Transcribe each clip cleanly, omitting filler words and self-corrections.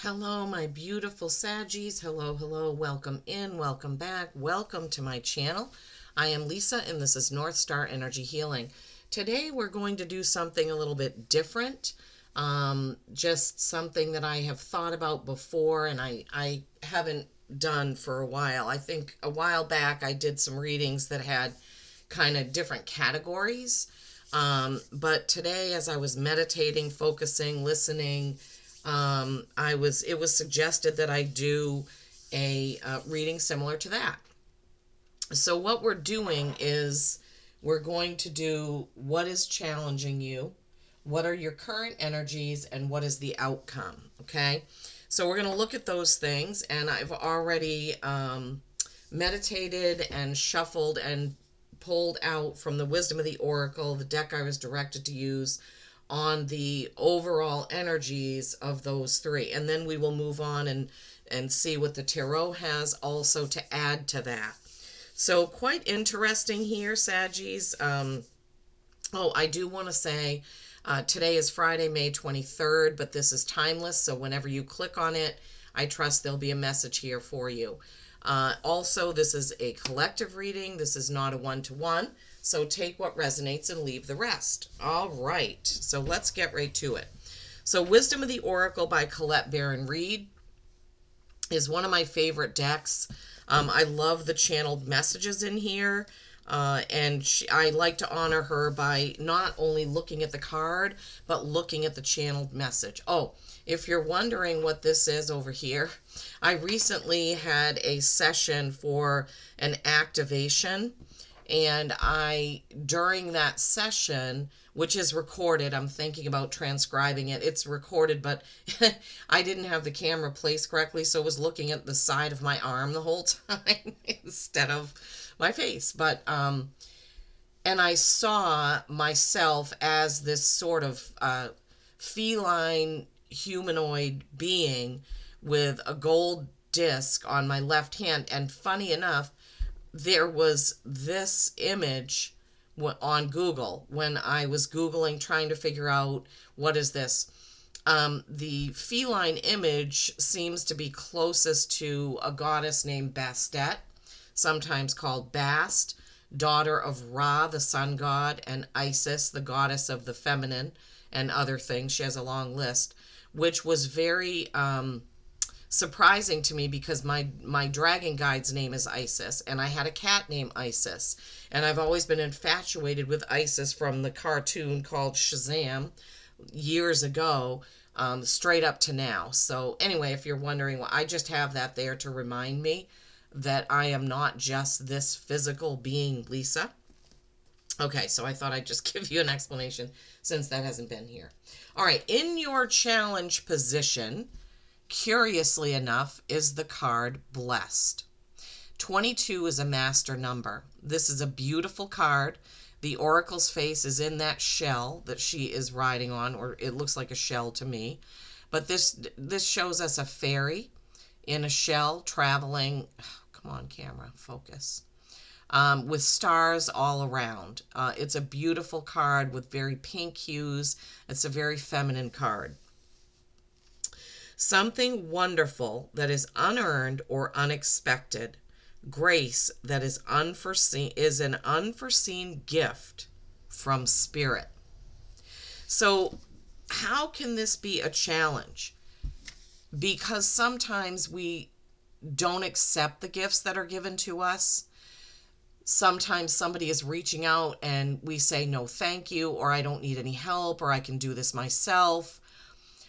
Hello, my beautiful Saggies. Hello, hello. Welcome in, welcome back. Welcome to my channel. I am Lisa, and this is North Star Energy Healing. Today, we're going to do something a little bit different. Just something that I have thought about before, and I haven't done for a while. I think a while back I did some readings that had kind of different categories. But today, as I was meditating, focusing, listening, it was suggested that I do a reading similar to that. So what we're doing is we're going to do what is challenging you, what are your current energies, and what is the outcome. Okay, so we're going to look at those things, and I've already meditated and shuffled and pulled out from the Wisdom of the Oracle, the deck I was directed to use, on the overall energies of those three. And then we will move on and see what the tarot has also to add to that. So quite interesting here, Saggies. I do want to say today is Friday, May 23rd, but this is timeless. So whenever you click on it, I trust there'll be a message here for you. Also, this is a collective reading. This is not a one-to-one. So take what resonates and leave the rest. All right. So let's get right to it. So Wisdom of the Oracle by Colette Baron Reed is one of my favorite decks. I love the channeled messages in here. I like to honor her by not only looking at the card, but looking at the channeled message. Oh, if you're wondering what this is over here, I recently had a session for an activation, and during that session, which is recorded, I'm thinking about transcribing it. It's recorded, but I didn't have the camera placed correctly, so I was looking at the side of my arm the whole time instead of my face. And I saw myself as this sort of feline humanoid being with a gold disc on my left hand. And funny enough, there was this image on Google when I was Googling trying to figure out what is this. The feline image seems to be closest to a goddess named Bastet, sometimes called Bast, daughter of Ra, the sun god, and Isis, the goddess of the feminine, and other things. She has a long list, which was very surprising to me because my dragon guide's name is Isis, and I had a cat named Isis, and I've always been infatuated with Isis from the cartoon called Shazam years ago, straight up to now. So anyway, if you're wondering, well, I just have that there to remind me that I am not just this physical being, Lisa. Okay, so I thought I'd just give you an explanation since that hasn't been here. All right, in your challenge position, curiously enough, is the card Blessed. 22 is a master number. This is a beautiful card. The Oracle's face is in that shell that she is riding on, or it looks like a shell to me. But this shows us a fairy in a shell traveling. Come on, camera, focus. With stars all around. It's a beautiful card with very pink hues. It's a very feminine card. Something wonderful that is unearned or unexpected. Grace that is unforeseen is an unforeseen gift from Spirit. So how can this be a challenge? Because sometimes we don't accept the gifts that are given to us. Sometimes somebody is reaching out and we say, no, thank you, or I don't need any help, or I can do this myself,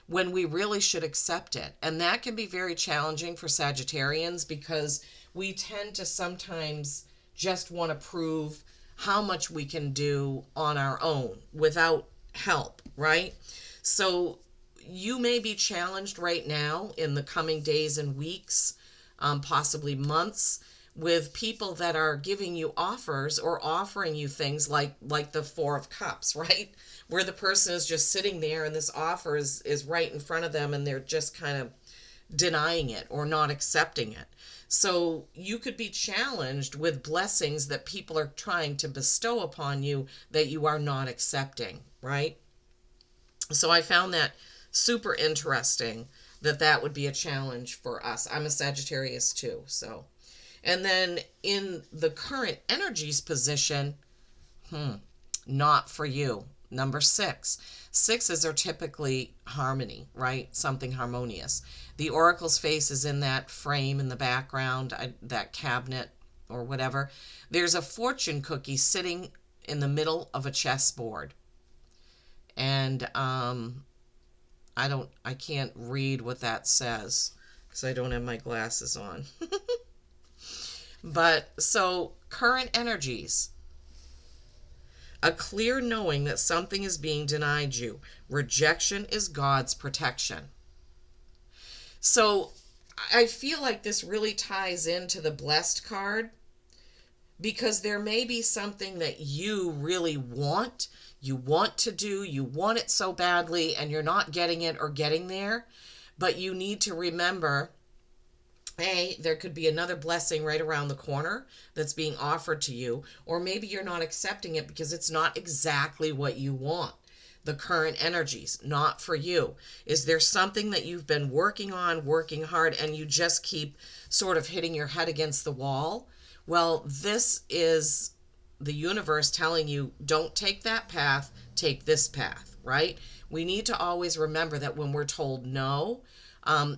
when we really should accept it. And that can be very challenging for Sagittarians because we tend to sometimes just want to prove how much we can do on our own without help, right? So you may be challenged right now in the coming days and weeks, possibly months, with people that are giving you offers or offering you things like the Four of Cups, right? Where the person is just sitting there and this offer is right in front of them and they're just kind of denying it or not accepting it. So you could be challenged with blessings that people are trying to bestow upon you that you are not accepting, right? So I found that super interesting that would be a challenge for us. I'm a Sagittarius too, so. And then in the current energies position, not for you. Number 6. Sixes are typically harmony, right? Something harmonious. The oracle's face is in that frame in the background, that cabinet or whatever. There's a fortune cookie sitting in the middle of a chessboard. And I can't read what that says because I don't have my glasses on. But so current energies, a clear knowing that something is being denied you. Rejection is God's protection. So I feel like this really ties into the blessed card, because there may be something that you really want, you want to do, you want it so badly, and you're not getting it or getting there. But you need to remember, hey, there could be another blessing right around the corner that's being offered to you, or maybe you're not accepting it because it's not exactly what you want. The current energies, not for you. Is there something that you've been working on, working hard, and you just keep sort of hitting your head against the wall? Well, this is the universe telling you, don't take that path, take this path, right? We need to always remember that when we're told no,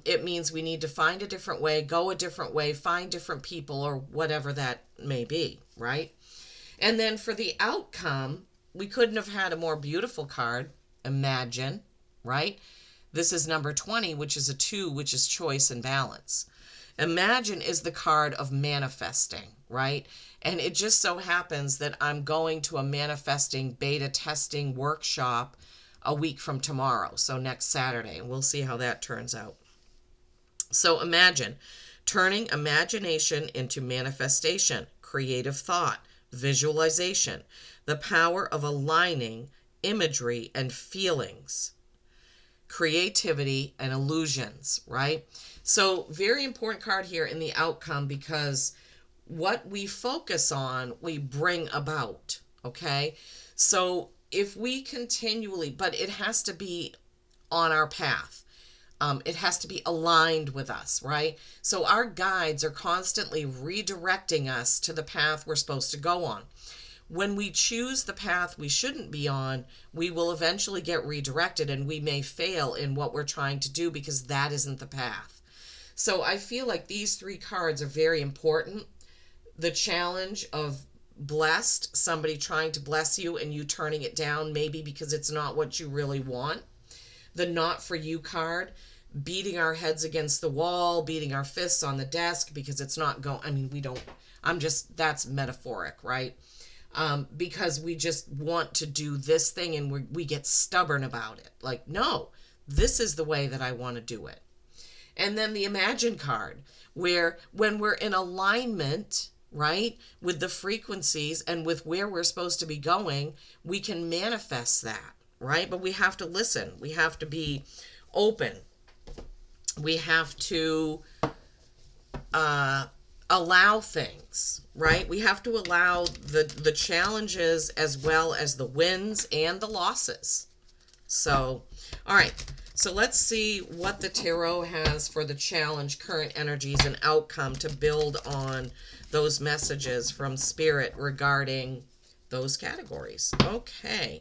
it means we need to find a different way, go a different way, find different people, or whatever that may be, right? And then for the outcome, we couldn't have had a more beautiful card. Imagine, right? This is number 20, which is a 2, which is choice and balance. Imagine is the card of manifesting, right? And it just so happens that I'm going to a manifesting beta testing workshop a week from tomorrow, so next Saturday, and we'll see how that turns out. So imagine, turning imagination into manifestation, creative thought, visualization, the power of aligning imagery and feelings, creativity and illusions, right? So very important card here in the outcome, because what we focus on, we bring about, okay? So if we continually, but it has to be on our path. It has to be aligned with us, right? So our guides are constantly redirecting us to the path we're supposed to go on. When we choose the path we shouldn't be on, we will eventually get redirected, and we may fail in what we're trying to do because that isn't the path. So I feel like these 3 cards are very important. The challenge of blessed, somebody trying to bless you and you turning it down, maybe because it's not what you really want. The not for you card, beating our heads against the wall, beating our fists on the desk because it's not going, I mean, we don't, that's metaphoric, right? Because we just want to do this thing and we get stubborn about it. Like, no, this is the way that I want to do it. And then the imagine card, where when we're in alignment, right, with the frequencies and with where we're supposed to be going, we can manifest that, right? But we have to listen. We have to be open. We have to allow things, right? We have to allow the challenges as well as the wins and the losses. So, all right. So let's see what the tarot has for the challenge, current energies, and outcome to build on those messages from Spirit regarding those categories. Okay.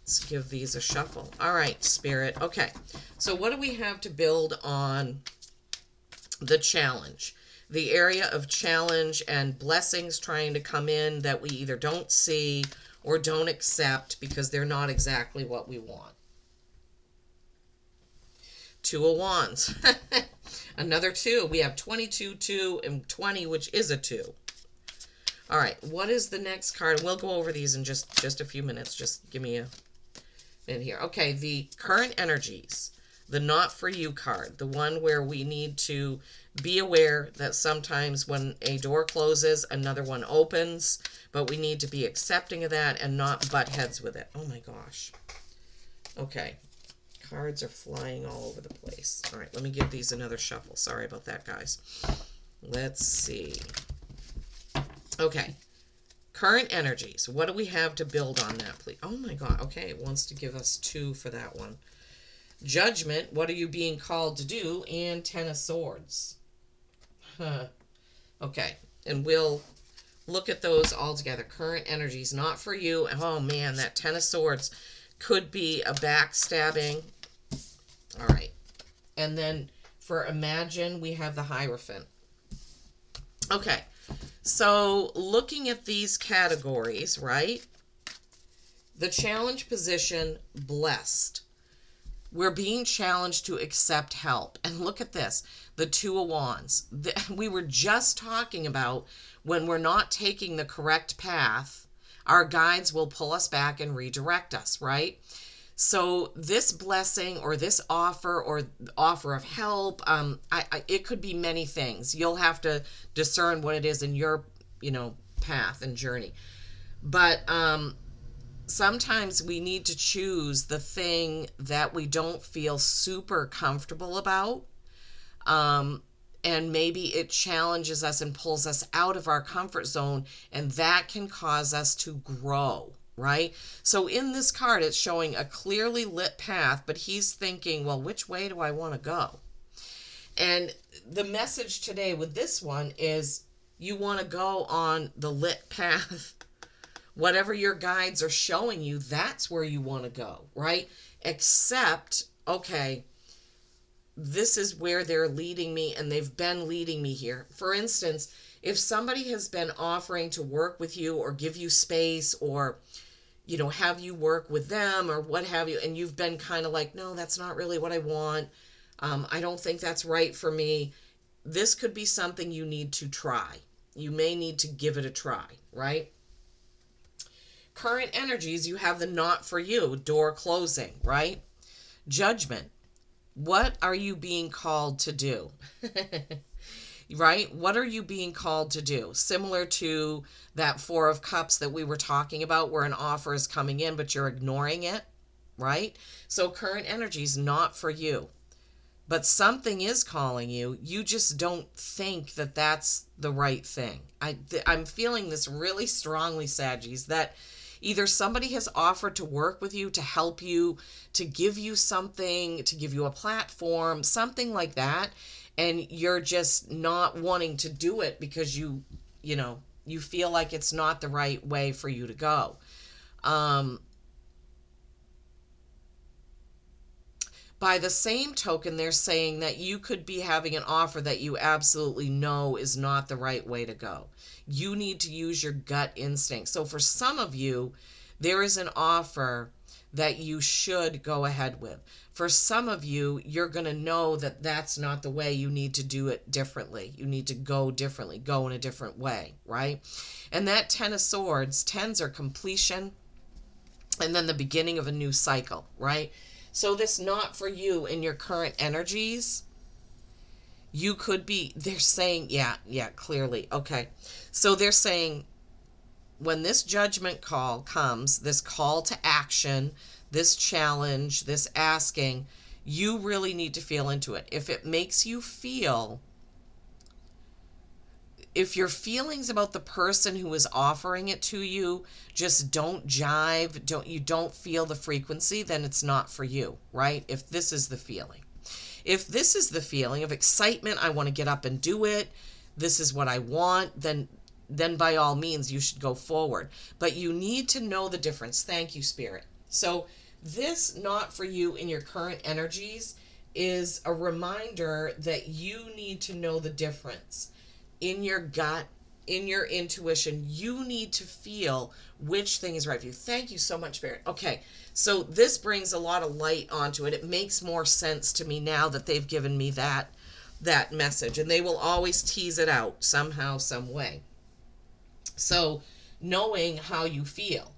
Let's give these a shuffle. All right, Spirit. Okay. So what do we have to build on the challenge? The area of challenge and blessings trying to come in that we either don't see or don't accept because they're not exactly what we want. 2 of Wands. Another 2. We have 22, 2, and 20, which is a 2. All right. What is the next card? We'll go over these in just a few minutes. Just give me a minute here. Okay. The current energies. The not for you card. The one where we need to be aware that sometimes when a door closes, another one opens. But we need to be accepting of that and not butt heads with it. Oh my gosh. Okay. Cards are flying all over the place. All right, let me give these another shuffle. Sorry about that, guys. Let's see. Okay. Current energies. What do we have to build on that, please? Oh, my God. Okay, it wants to give us 2 for that one. Judgment, what are you being called to do? And Ten of Swords. Huh. Okay, and we'll look at those all together. Current energies, not for you. Oh man, that Ten of Swords could be a backstabbing. All right. And then for Imagine, we have the Hierophant. Okay, so looking at these categories, right? The challenge position, blessed. We're being challenged to accept help. And look at this, the Two of Wands. We were just talking about when we're not taking the correct path, our guides will pull us back and redirect us, right? So this blessing or this offer or offer of help, it could be many things. You'll have to discern what it is in your, path and journey. But sometimes we need to choose the thing that we don't feel super comfortable about. And maybe it challenges us and pulls us out of our comfort zone, and that can cause us to grow, right? So in this card, it's showing a clearly lit path, but he's thinking, well, which way do I want to go? And the message today with this one is you want to go on the lit path. Whatever your guides are showing you, that's where you want to go, right? Except, okay, this is where they're leading me, and they've been leading me here. For instance, if somebody has been offering to work with you or give you space or, have you work with them or what have you, and you've been kind of like, no, that's not really what I want. I don't think that's right for me. This could be something you need to try. You may need to give it a try, right? Current energies, you have the not for you, door closing, right? Judgment. What are you being called to do? Right? What are you being called to do? Similar to that Four of Cups that we were talking about, where an offer is coming in, but you're ignoring it, right? So current energies, not for you. But something is calling you. You just don't think that that's the right thing. I'm feeling this really strongly, Saggies, that either somebody has offered to work with you, to help you, to give you something, to give you a platform, something like that, and you're just not wanting to do it because you feel like it's not the right way for you to go. By the same token, they're saying that you could be having an offer that you absolutely know is not the right way to go. You need to use your gut instinct. So for some of you, there is an offer that you should go ahead with. For some of you, you're going to know that that's not the way. You need to do it differently. You need to go differently, go in a different way, right? And that Ten of Swords, tens are completion and then the beginning of a new cycle, right? So this not for you in your current energies, you could be, they're saying, yeah, clearly. Okay. So they're saying when this judgment call comes, this call to action, this challenge, this asking, you really need to feel into it. If it makes you feel, if your feelings about the person who is offering it to you just don't jive, you don't feel the frequency, then it's not for you, right? If this is the feeling. If this is the feeling of excitement, I want to get up and do it, this is what I want, then by all means you should go forward. But you need to know the difference. Thank you, Spirit. So this not for you in your current energies is a reminder that you need to know the difference. In your gut, in your intuition, you need to feel which thing is right for you. Thank you so much, Spirit. Okay, so this brings a lot of light onto it. It makes more sense to me now that they've given me that message, and they will always tease it out somehow, some way. So knowing how you feel,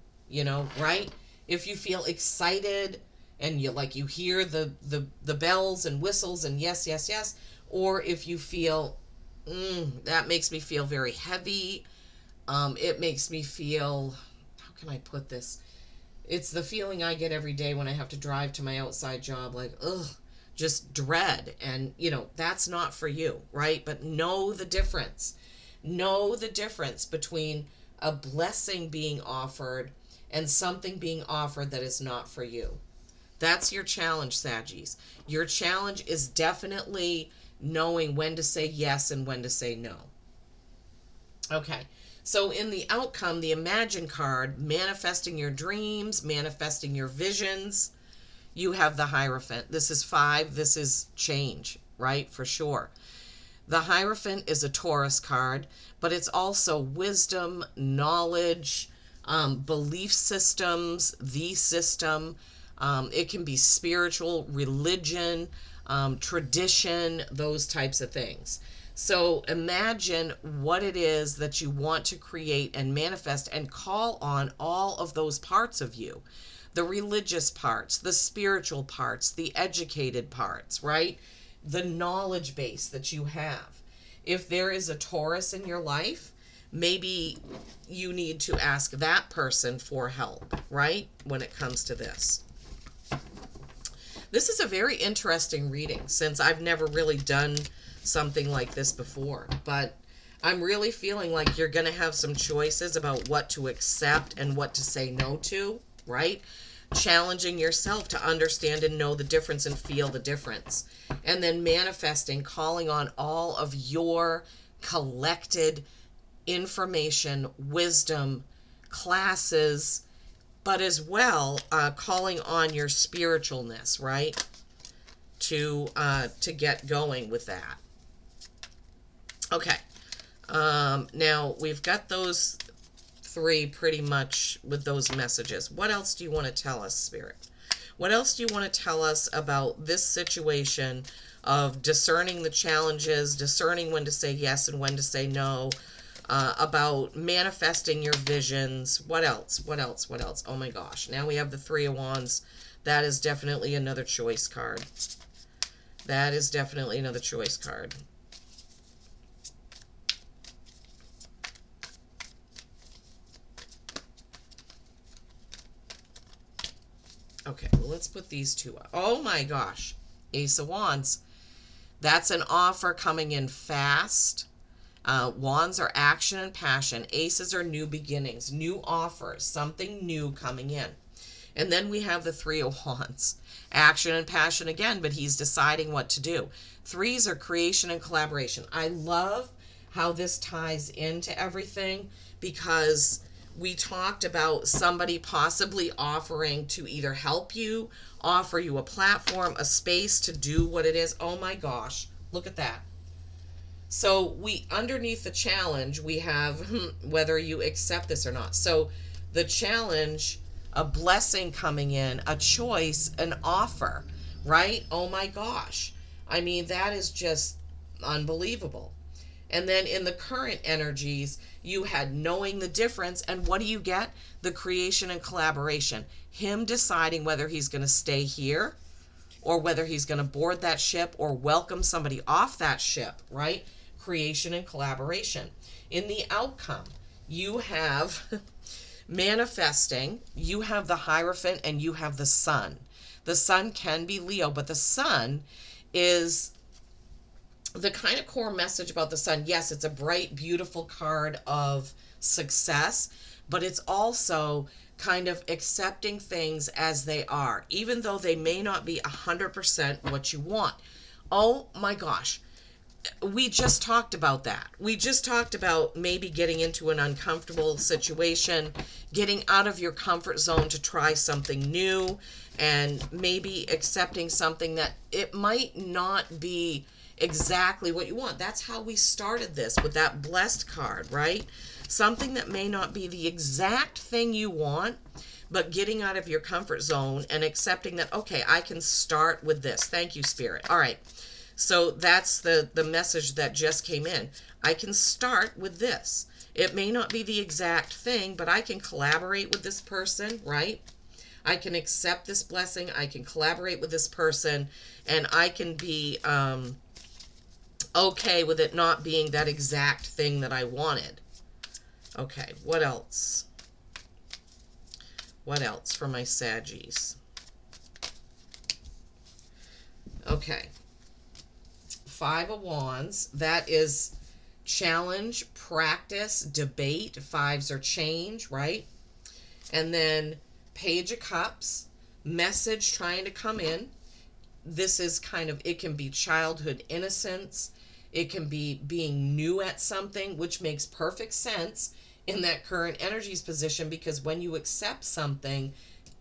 right? If you feel excited and you hear the bells and whistles and yes, yes, yes, or if you feel that makes me feel very heavy. It makes me feel, how can I put this? It's the feeling I get every day when I have to drive to my outside job, like, just dread. And, that's not for you, right? But know the difference. Know the difference between a blessing being offered and something being offered that is not for you. That's your challenge, Saggies. Your challenge is definitely knowing when to say yes and when to say no. Okay. So in the outcome, the Imagine card, manifesting your dreams, manifesting your visions, you have the Hierophant. This is 5. This is change, right? For sure. The Hierophant is a Taurus card, but it's also wisdom, knowledge, belief systems, the system. It can be spiritual, religion, tradition, those types of things. So imagine what it is that you want to create and manifest, and call on all of those parts of you. The religious parts, the spiritual parts, the educated parts, right? The knowledge base that you have. If there is a Taurus in your life, maybe you need to ask that person for help, right? When it comes to this. This is a very interesting reading, since I've never really done something like this before, but I'm really feeling like you're going to have some choices about what to accept and what to say no to, right? Challenging yourself to understand and know the difference and feel the difference. And then manifesting, calling on all of your collected information, wisdom, classes, but as well calling on your spiritualness, right? To get going with that. Okay. Now we've got those 3 pretty much with those messages. What else do you want to tell us, Spirit? What else do you want to tell us about this situation of discerning the challenges, discerning when to say yes and when to say no, about manifesting your visions? What else? What else? What else? Oh my gosh. Now we have the 3 of Wands. That is definitely another choice card. That is definitely another choice card. Okay, well, let's put these 2 up. Oh my gosh. Ace of Wands. That's an offer coming in fast. Wands are action and passion. Aces are new beginnings, new offers, something new coming in. And then we have the 3 of Wands. Action and passion again, but he's deciding what to do. 3s are creation and collaboration. I love how this ties into everything, because we talked about somebody possibly offering to either help you, offer you a platform, a space to do what it is. Oh my gosh, look at that. So we, underneath the challenge, we have whether you accept this or not. So the challenge, a blessing coming in, a choice, an offer, right? Oh my gosh. I mean, that is just unbelievable. And then in the current energies, you had knowing the difference. And what do you get? The creation and collaboration. Him deciding whether he's going to stay here or whether he's going to board that ship or welcome somebody off that ship, right? Creation and collaboration. In the outcome, you have manifesting, you have the Hierophant, and you have the Sun. The Sun can be Leo, but the Sun is the kind of core message about the Sun. Yes, it's a bright, beautiful card of success, but it's also kind of accepting things as they are, even though they may not be 100% what you want. Oh my gosh. We just talked about that. We just talked about maybe getting into an uncomfortable situation, getting out of your comfort zone to try something new, and maybe accepting something that it might not be exactly what you want. That's how we started this with that blessed card, right? Something that may not be the exact thing you want, but getting out of your comfort zone and accepting that, okay, I can start with this. Thank you, Spirit. All right. So that's the message that just came in. I can start with this. It may not be the exact thing, but I can collaborate with this person, right? I can accept this blessing. I can collaborate with this person, and I can be okay with it not being that exact thing that I wanted. Okay, what else? What else for my Saggies? Okay. 5 of Wands. That is challenge, practice, debate. 5s are change, right? And then Page of Cups. message trying to come in. This is kind of, it can be childhood innocence. It can be being new at something, which makes perfect sense in that current energies position, because when you accept something,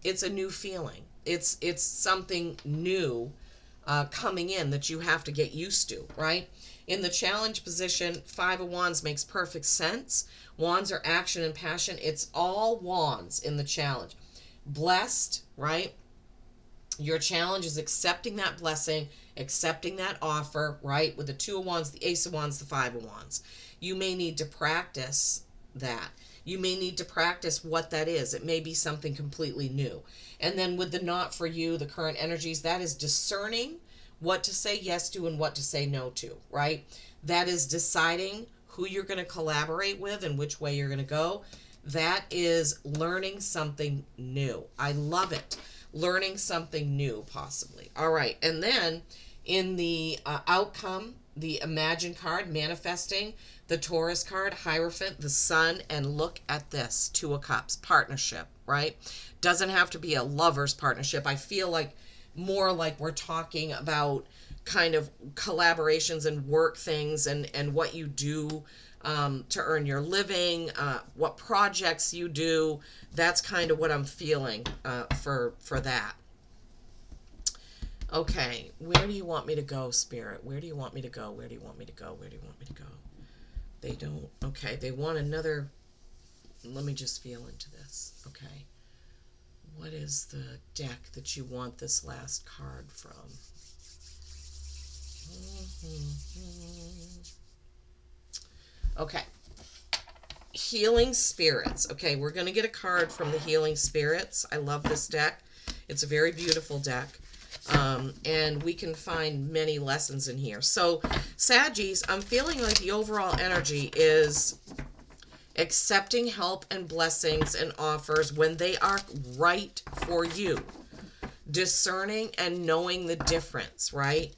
it's a new feeling. It's something new coming in that you have to get used to, right? In the challenge position, Five of Wands makes perfect sense. Wands are action and passion. It's all wands in the challenge. Blessed, right? Your challenge is accepting that blessing, accepting that offer, right? With the Two of Wands, the Ace of Wands, the Five of Wands. You may need to practice that. You may need to practice what that is. It may be something completely new. And then with the not for you, the current energies, that is discerning what to say yes to and what to say no to, right? That is deciding who you're going to collaborate with and which way you're going to go. That is learning something new. I love it. Learning something new, possibly. All right. And then in the outcome, the Imagine card, manifesting, the Taurus card, Hierophant, the Sun, and look at this, Two of Cups, partnership, right? Doesn't have to be a lover's partnership. I feel like more like we're talking about kind of collaborations and work things, and what you do to earn your living, what projects you do. That's kind of what I'm feeling for that. Okay, where do you want me to go, Spirit? Where do you want me to go? Where do you want me to go? Where do you want me to go? They don't. Okay, they want another. Let me just feel into this. Okay. What is the deck that you want this last card from? Okay. Healing Spirits. Okay, we're going to get a card from the Healing Spirits. I love this deck. It's a very beautiful deck. And we can find many lessons in here. So, Saggies, I'm feeling like the overall energy is accepting help and blessings and offers when they are right for you. Discerning and knowing the difference, right?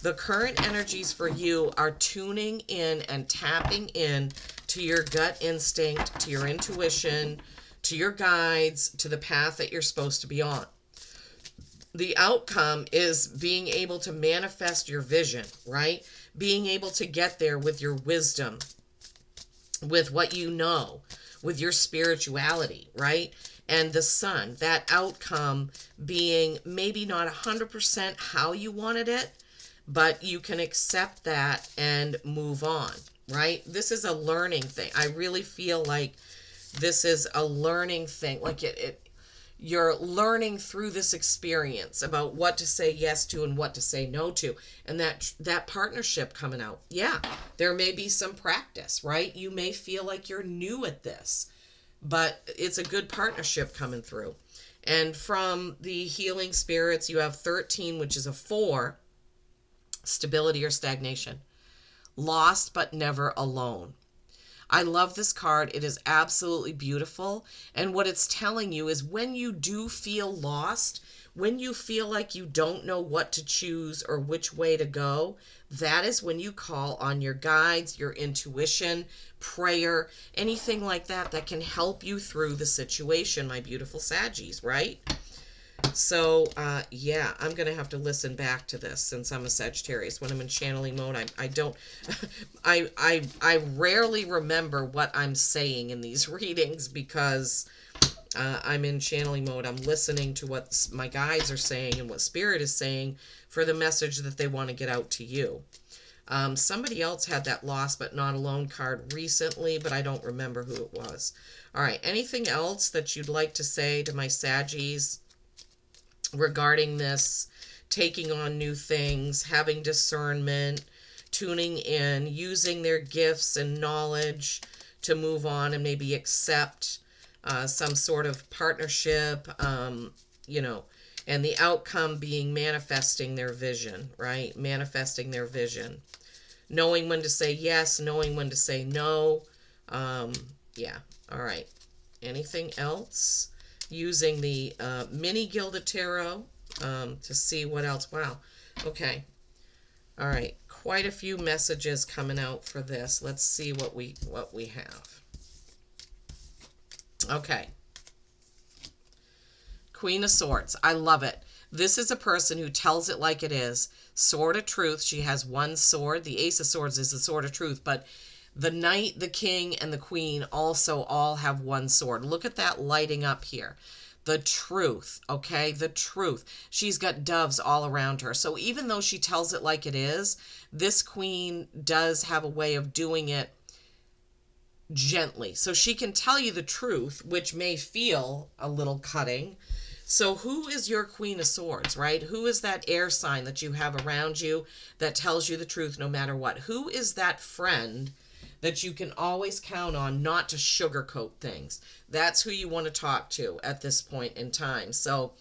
The current energies for you are tuning in and tapping in to your gut instinct, to your intuition, to your guides, to the path that you're supposed to be on. The outcome is being able to manifest your vision, right? Being able to get there with your wisdom, with what you know, with your spirituality, right? And the Sun, that outcome being maybe not 100% how you wanted it, but you can accept that and move on, right? This is a learning thing. I really feel like this is a learning thing. Like you're learning through this experience about what to say yes to and what to say no to. And that partnership coming out. Yeah, there may be some practice, right? You may feel like you're new at this, but it's a good partnership coming through. And from the Healing Spirits, you have 13, which is a 4, stability or stagnation. Lost but never alone. I love this card. It is absolutely beautiful. And what it's telling you is when you do feel lost, when you feel like you don't know what to choose or which way to go, that is when you call on your guides, your intuition, prayer, anything like that that can help you through the situation, my beautiful Saggies, right? So, yeah, I'm going to have to listen back to this since I'm a Sagittarius. When I'm in channeling mode, I don't, I rarely remember what I'm saying in these readings because I'm in channeling mode. I'm listening to what my guides are saying and what Spirit is saying for the message that they want to get out to you. Somebody else had that lost but not alone card recently, but I don't remember who it was. All right, anything else that you'd like to say to my Saggies regarding this, taking on new things, having discernment, tuning in, using their gifts and knowledge to move on and maybe accept some sort of partnership, and the outcome being manifesting their vision, right? Manifesting their vision. Knowing when to say yes, knowing when to say no. Yeah, all right. Anything else? Using the mini Gilded Tarot to see what else. Wow. Okay. All right. Quite a few messages coming out for this. Let's see what we have. Okay. Queen of Swords. I love it. This is a person who tells it like it is. Sword of Truth. She has one sword. The Ace of Swords is the Sword of Truth, but the Knight, the King, and the Queen also all have one sword. Look at that lighting up here. The truth, okay? The truth. She's got doves all around her. So even though she tells it like it is, this queen does have a way of doing it gently. So she can tell you the truth, which may feel a little cutting. So who is your Queen of Swords, right? Who is that air sign that you have around you that tells you the truth no matter what? Who is that friend that you can always count on not to sugarcoat things? That's who you want to talk to at this point in time. So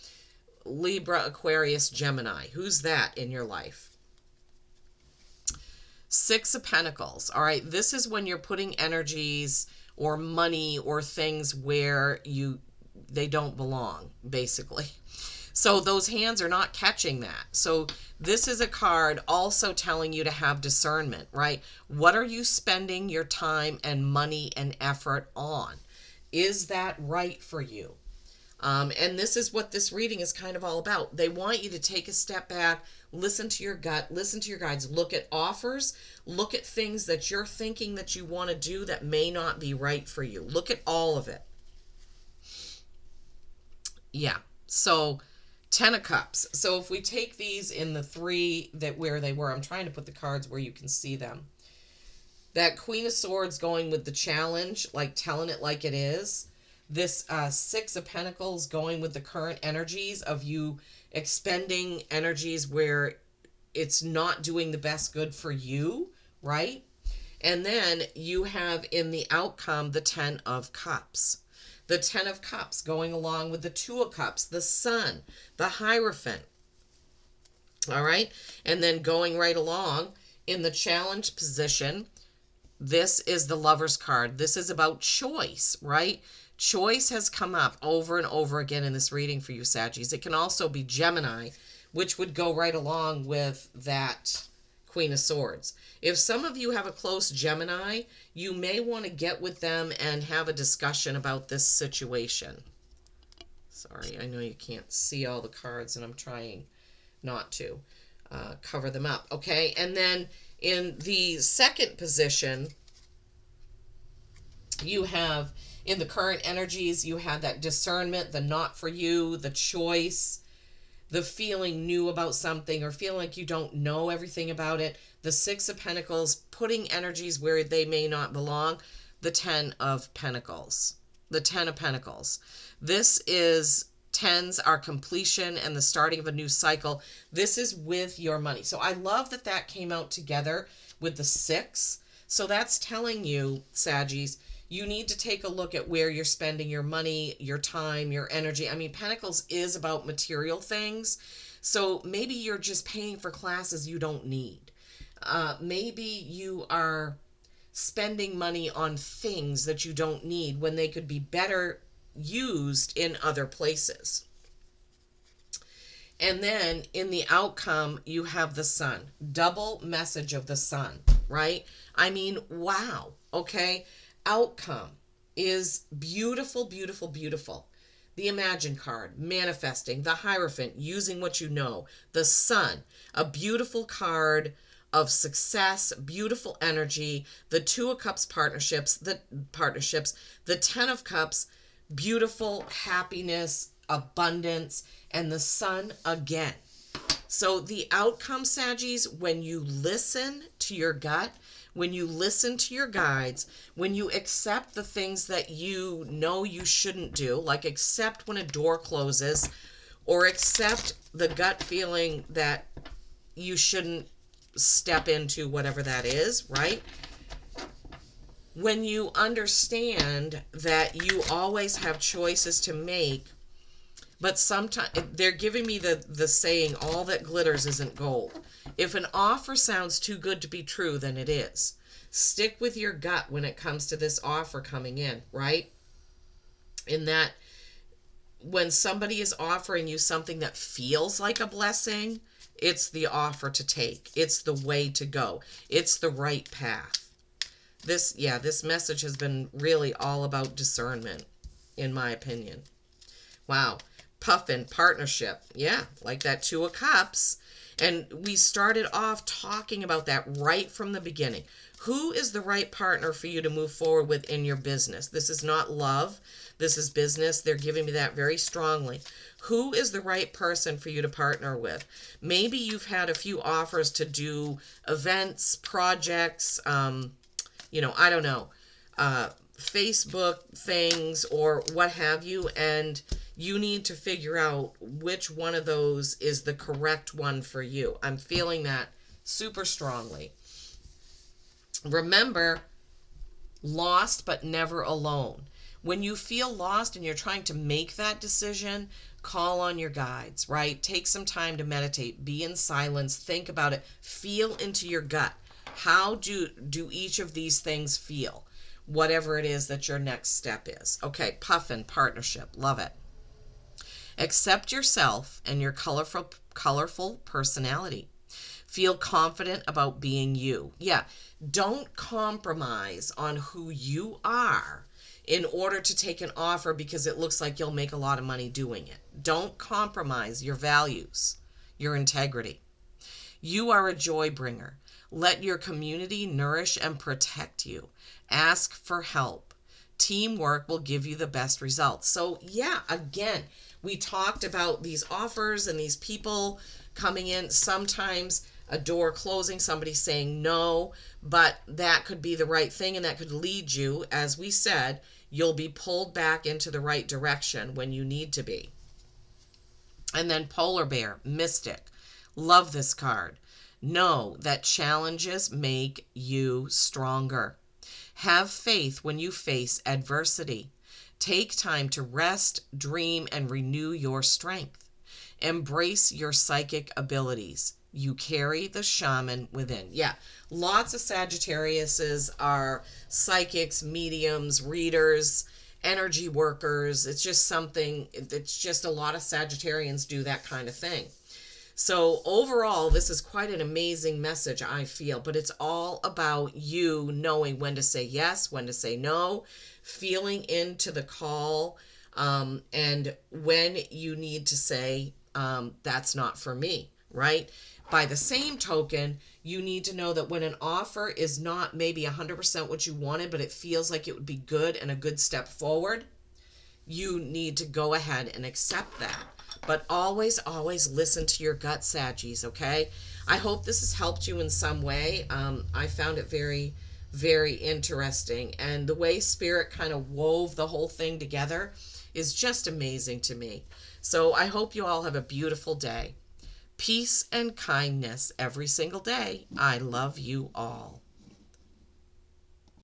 Libra, Aquarius, Gemini, who's that in your life? Six of Pentacles. All right, this is when you're putting energies or money or things where they don't belong, basically. So those hands are not catching that. So this is a card also telling you to have discernment, right? What are you spending your time and money and effort on? Is that right for you? And this is what this reading is kind of all about. They want you to take a step back, listen to your gut, listen to your guides, look at offers, look at things that you're thinking that you want to do that may not be right for you. Look at all of it. Yeah. So 10 of Cups. So if we take these in the three that where they were, I'm trying to put the cards where you can see them. That Queen of Swords going with the challenge, like telling it like it is. This Six of Pentacles going with the current energies of you expending energies where it's not doing the best good for you, right? And then you have in the outcome the 10 of Cups. The 10 of Cups going along with the 2 of Cups, the Sun, the Hierophant. All right? And then going right along in the challenge position, this is the Lover's card. This is about choice, right? Choice has come up over and over again in this reading for you, Saggies. It can also be Gemini, which would go right along with that Queen of Swords. If some of you have a close Gemini, you may want to get with them and have a discussion about this situation. Sorry, I know you can't see all the cards, and I'm trying not to cover them up. Okay, and then in the second position, you have, in the current energies, you have that discernment, the not for you, the choice, the feeling new about something or feeling like you don't know everything about it. The 6 of Pentacles, putting energies where they may not belong. The 10 of Pentacles. The 10 of Pentacles. This is, 10s are completion and the starting of a new cycle. This is with your money. So I love that that came out together with the 6. So that's telling you, Saggies, you need to take a look at where you're spending your money, your time, your energy. I mean, Pentacles is about material things. So maybe you're just paying for classes you don't need. Maybe you are spending money on things that you don't need when they could be better used in other places. And then in the outcome, you have the Sun. Double message of the Sun, right? I mean, wow. Okay. Outcome is beautiful, beautiful, beautiful. The Imagine card, manifesting. The Hierophant, using what you know. The Sun, a beautiful card of success, beautiful energy. The 2 of Cups, partnerships. The 10 of Cups, beautiful happiness, abundance, and the Sun again. So the outcome, Saggies, when you listen to your gut, when you listen to your guides, when you accept the things that you know you shouldn't do, like accept when a door closes, or accept the gut feeling that you shouldn't step into whatever that is, right? When you understand that you always have choices to make, but sometimes they're giving me the saying, all that glitters isn't gold. If an offer sounds too good to be true, then it is. Stick with your gut when it comes to this offer coming in, right? In that, when somebody is offering you something that feels like a blessing, it's the offer to take. It's the way to go. It's the right path. This message has been really all about discernment, in my opinion. Wow. Puffin, partnership. Yeah, like that Two of Cups. And we started off talking about that right from the beginning. Who is the right partner for you to move forward with in your business? This is not love. This is business. They're giving me that very strongly. Who is the right person for you to partner with? Maybe you've had a few offers to do events, projects, I don't know, Facebook things or what have you, and you need to figure out which one of those is the correct one for you. I'm feeling that super strongly. Remember, lost but never alone. When you feel lost and you're trying to make that decision, call on your guides, right? Take some time to meditate, be in silence, think about it, feel into your gut. How do each of these things feel? Whatever it is that your next step is. Okay, Puffin, partnership, love it. Accept yourself and your colorful personality. Feel confident about being you. Yeah, don't compromise on who you are in order to take an offer because it looks like you'll make a lot of money doing it. Don't compromise your values, your integrity. You are a joy bringer. Let your community nourish and protect you. Ask for help. Teamwork will give you the best results. So yeah, again, we talked about these offers and these people coming in. Sometimes a door closing, somebody saying no, but that could be the right thing and that could lead you, as we said, you'll be pulled back into the right direction when you need to be. And then Polar Bear, Mystic. Love this card. Know that challenges make you stronger. Have faith when you face adversity. Take time to rest, dream, and renew your strength. Embrace your psychic abilities. You carry the shaman within. Yeah, lots of Sagittariuses are psychics, mediums, readers, energy workers. It's just a lot of Sagittarians do that kind of thing. So overall, this is quite an amazing message, I feel, but it's all about you knowing when to say yes, when to say no, feeling into the call, and when you need to say, that's not for me, right? By the same token, you need to know that when an offer is not maybe 100% what you wanted, but it feels like it would be good and a good step forward, you need to go ahead and accept that. But always, always listen to your gut, Saggies, okay? I hope this has helped you in some way. I found it very, very interesting. And the way Spirit kind of wove the whole thing together is just amazing to me. So I hope you all have a beautiful day. Peace and kindness every single day. I love you all.